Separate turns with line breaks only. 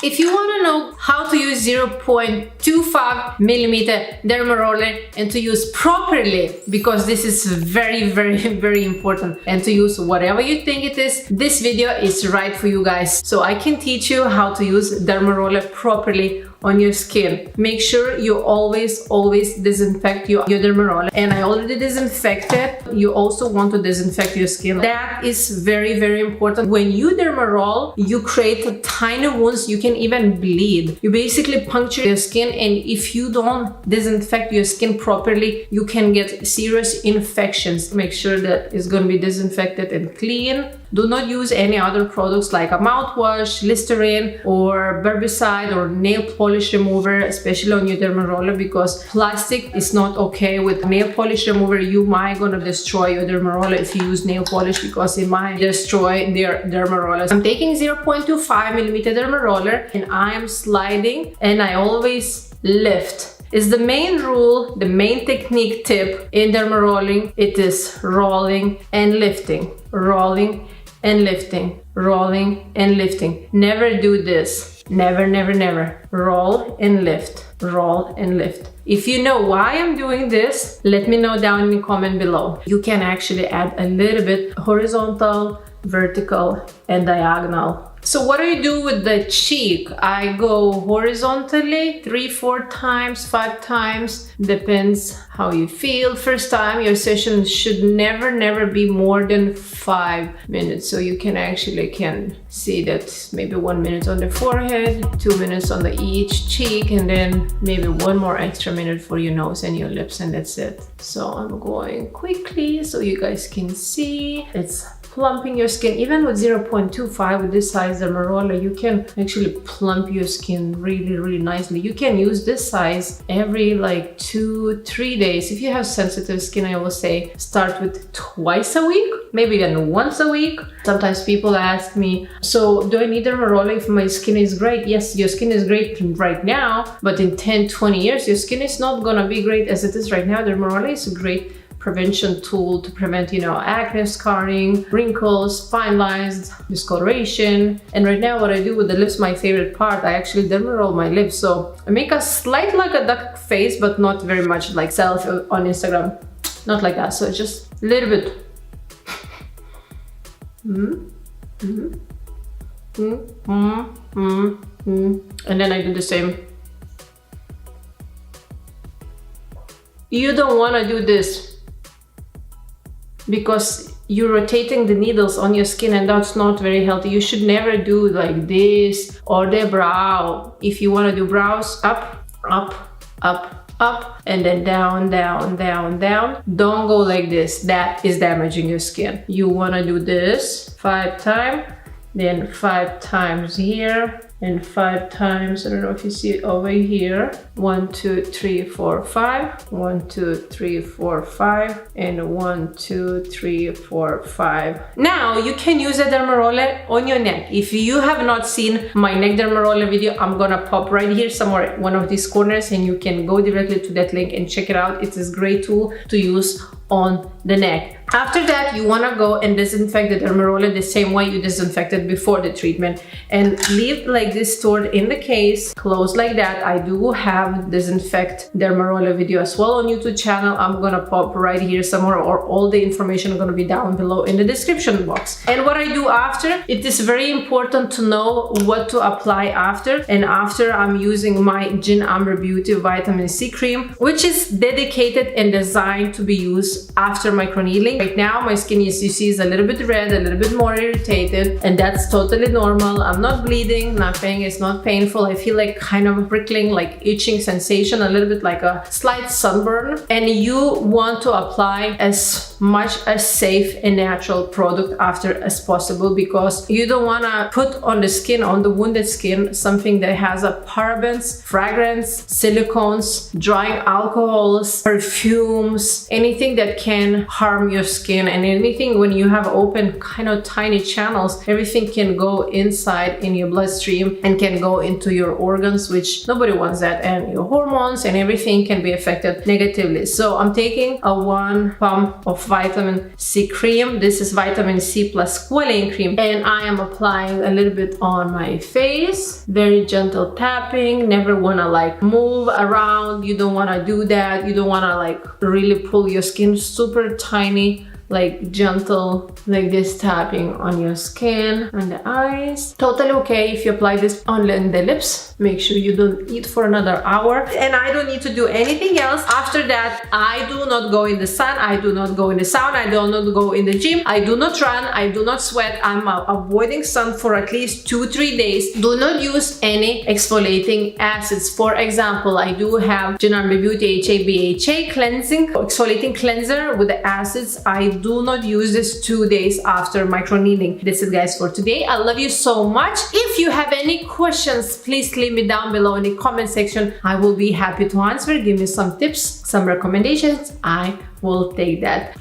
If you want to know how to use 0.25 millimeter dermaroller and to use properly, because this is very important, and to use whatever you think it is, this video is right for you guys. So I can teach you how to use dermaroller properly on your skin. Make sure you always disinfect your dermaroller, and I already disinfected. You also want to disinfect your skin. That is very important. When you dermaroll, you create tiny wounds. You can even bleed. You basically puncture your skin, and if you don't disinfect your skin properly, you can get serious infections. Make sure that it's going to be disinfected and clean. Do not use any other products like a mouthwash, Listerine, or herbicide or nail polish remover, especially on your dermaroller, because plastic is not okay with nail polish remover. You might gonna destroy your dermaroller if you use nail polish, because it might destroy their dermarollers. I'm taking 0.25 millimeter dermaroller and I am sliding, and I always lift. Is the main rule, the main technique tip in dermarolling. It is rolling and lifting, rolling and lifting, rolling and lifting. Never do this. Never. Roll and lift, roll and lift. If you know why I'm doing this, let me know down in the comment below. You can actually add a little bit horizontal, vertical, and diagonal. So what do you do with the cheek? I go horizontally 3-4 times, 5 times, depends how you feel. First time, your session should never be more than 5 minutes. So you can actually see that maybe 1 minute on the forehead, 2 minutes on each cheek, and then maybe 1 more extra minute for your nose and your lips, and that's it. So I'm going quickly so you guys can see. It's plumping your skin. Even with 0.25 with this size dermaroller, you can actually plump your skin really nicely. You can use this size every like 2-3 days. If you have sensitive skin, I will say start with twice a week, maybe even once a week. Sometimes people ask me, so do I need dermaroller if my skin is great? Yes, your skin is great right now, but in 10-20 years your skin is not gonna be great as it is right now. Dermaroller is a great prevention tool to prevent, acne, scarring, wrinkles, fine lines, discoloration. And right now what I do with the lips, my favorite part, I actually dermaroll my lips. So I make a slight like a duck face, but not very much like selfie on Instagram. Not like that. So it's just a little bit. And then I do the same. You don't want to do this because you're rotating the needles on your skin, and that's not very healthy. You should never do like this or the brow. If you want to do brows, up, and then down. Don't go like this. That is damaging your skin. You want to do this 5 times, then 5 times here, and 5 times, I don't know if you see it over here, 1 2 3 4 5, 1 2 3 4 5, and 1 2 3 4 5. Now you can use a dermaroller on your neck. If you have not seen my neck dermaroller video, I'm gonna pop right here somewhere, one of these corners, and you can go directly to that link and check it out. It is a great tool to use on the neck. After that, you want to go and disinfect the dermaroller the same way you disinfected before the treatment, and leave like this stored in the case, closed like that. I do have disinfect dermaroller video as well on YouTube channel. I'm gonna pop right here somewhere, or all the information is gonna be down below in the description box. And what I do after, it is very important to know what to apply after. And after, I'm using my Gin Amber Beauty Vitamin C cream, which is dedicated and designed to be used after microneedling. Right now my skin, as you see, is a little bit red, a little bit more irritated, and that's totally normal. I'm not bleeding, nothing, it's not painful. I feel like kind of prickling, like itching sensation, a little bit like a slight sunburn. And you want to apply as much as safe and natural product after as possible, because you don't want to put on the skin, on the wounded skin, something that has a parabens, fragrance, silicones, drying alcohols, perfumes, anything that can harm your skin and anything. When you have open kind of tiny channels, everything can go inside in your bloodstream and can go into your organs, which nobody wants that, and your hormones and everything can be affected negatively. So I'm taking a 1 pump of vitamin C cream. This is vitamin C plus squalane cream, and I am applying a little bit on my face. Very gentle tapping. Never want to like move around. You don't want to do that. You don't want to like really pull your skin. Super tiny, like gentle, like this tapping on your skin and the eyes. Totally okay if you apply this only on the lips. Make sure you don't eat for another hour, and I don't need to do anything else. After that, I do not go in the sun, I do not go in the sauna, I do not go in the gym, I do not run, I do not sweat. I'm avoiding sun for at least 2-3 days. Do not use any exfoliating acids. For example, I do have Genarme Beauty HA cleansing exfoliating cleanser with the acids. I do not use this 2 days after microneedling. That's it, guys, for today. I love you so much. If you have any questions, please leave me down below in the comment section. I will be happy to answer. Give me some tips, some recommendations. I will take that.